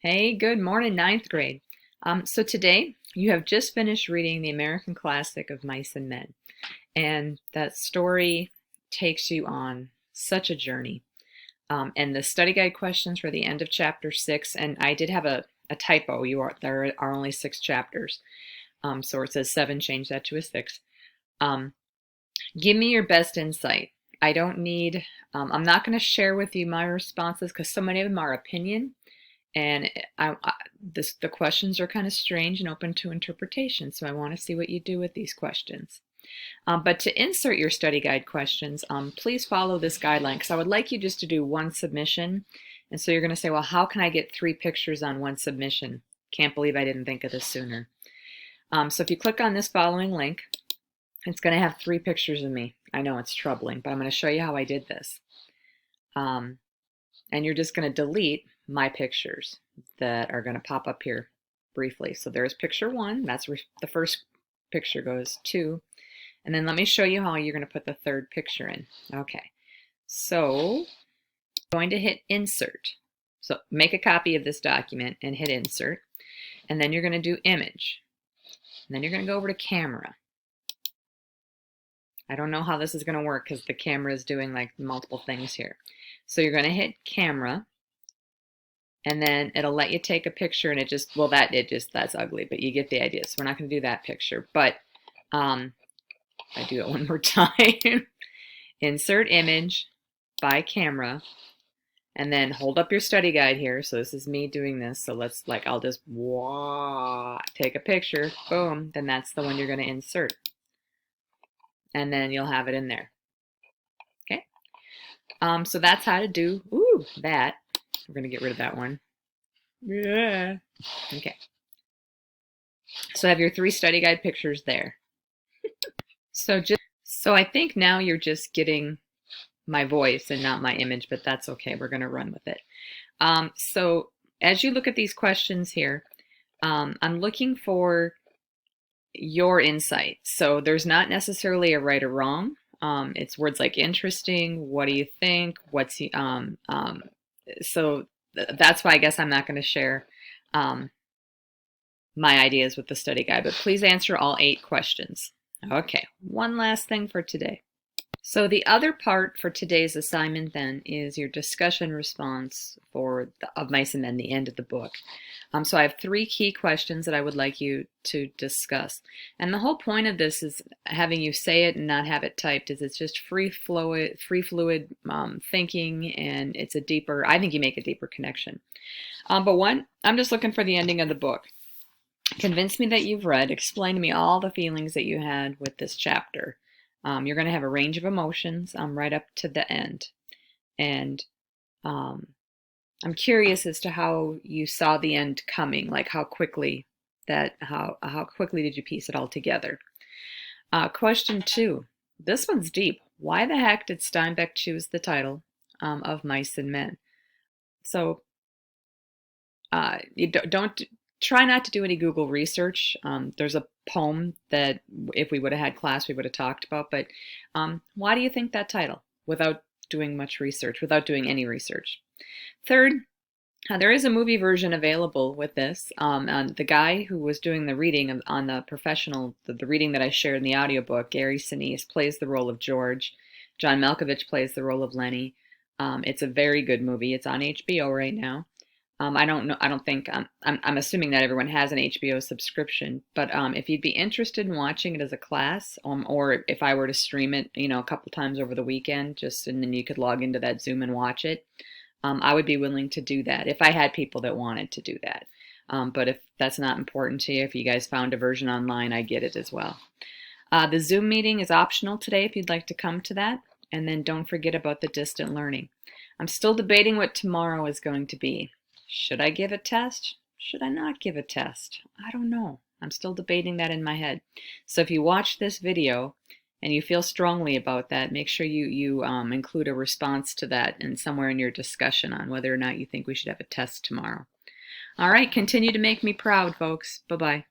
Hey, good morning, ninth grade. So today you have just finished reading the American classic of Mice and Men, and that story takes you on such a journey. And the study guide questions for the end of chapter 6, and I did have a typo. There are only 6 chapters, so it says 7. Change that to a 6. Um, Give me your best insight. I don't need. I'm not going to share with you my responses because so many of them are opinion. And the questions are kind of strange and open to interpretation, so I want to see what you do with these questions. But to insert your study guide questions, please follow this guideline because I would like you just to do one submission. And so you're going to say, well, how can I get 3 pictures on one submission? Can't believe I didn't think of this sooner. So if you click on this following link, it's going to have 3 pictures of me. I know it's troubling, but I'm going to show you how I did this. And you're just going to delete my pictures that are going to pop up here briefly. So there's picture 1. That's where the first picture goes. 2. And then let me show you how you're going to put the 3rd picture in. Okay. So I'm going to hit insert. So make a copy of this document and hit insert. And then you're going to do image. And then you're going to go over to camera. I don't know how this is going to work because the camera is doing like multiple things here. So you're going to hit camera. And then it'll let you take a picture, and that's ugly, but you get the idea. So we're not going to do that picture, but I do it one more time. Insert image by camera, and then hold up your study guide here. So this is me doing this. So I'll just take a picture, boom, then that's the one you're going to insert. And then you'll have it in there. Okay. So that's how to do that. We're going to get rid of that one. Yeah. Okay. So I have your 3 study guide pictures there. So I think now you're just getting my voice and not my image, but that's okay. We're going to run with it. So as you look at these questions here, I'm looking for your insight. So there's not necessarily a right or wrong. It's words like interesting. What do you think? So that's why I guess I'm not going to share my ideas with the study guide, but please answer all 8 questions. Okay, one last thing for today. So the other part for today's assignment then is your discussion response of Mice and Men, the end of the book. So I have 3 key questions that I would like you to discuss. And the whole point of this is having you say it and not have it typed. It's just free fluid thinking, and I think you make a deeper connection. But one, I'm just looking for the ending of the book. Convince me that you've read. Explain to me all the feelings that you had with this chapter. You're going to have a range of emotions right up to the end. And I'm curious as to how you saw the end coming, like how quickly did you piece it all together? Question 2. This one's deep. Why the heck did Steinbeck choose the title of Mice and Men? So you don't try not to do any Google research. There's a poem that if we would have had class, we would have talked about. But why do you think that title without doing much research, without doing any research? 3rd, there is a movie version available with this. The guy who was doing the reading on the professional, the reading that I shared in the audiobook, Gary Sinise, plays the role of George. John Malkovich plays the role of Lenny. It's a very good movie. It's on HBO right now. I don't know. I'm assuming that everyone has an HBO subscription, but if you'd be interested in watching it as a class, or if I were to stream it, a couple times over the weekend, and then you could log into that Zoom and watch it, I would be willing to do that if I had people that wanted to do that. But if that's not important to you, if you guys found a version online, I get it as well. The Zoom meeting is optional today if you'd like to come to that, and then don't forget about the distant learning. I'm still debating what tomorrow is going to be. Should I give a test? Should I not give a test? I don't know. I'm still debating that in my head. So if you watch this video and you feel strongly about that, make sure you include a response to that and somewhere in your discussion on whether or not you think we should have a test tomorrow. All right, continue to make me proud, folks. Bye-bye.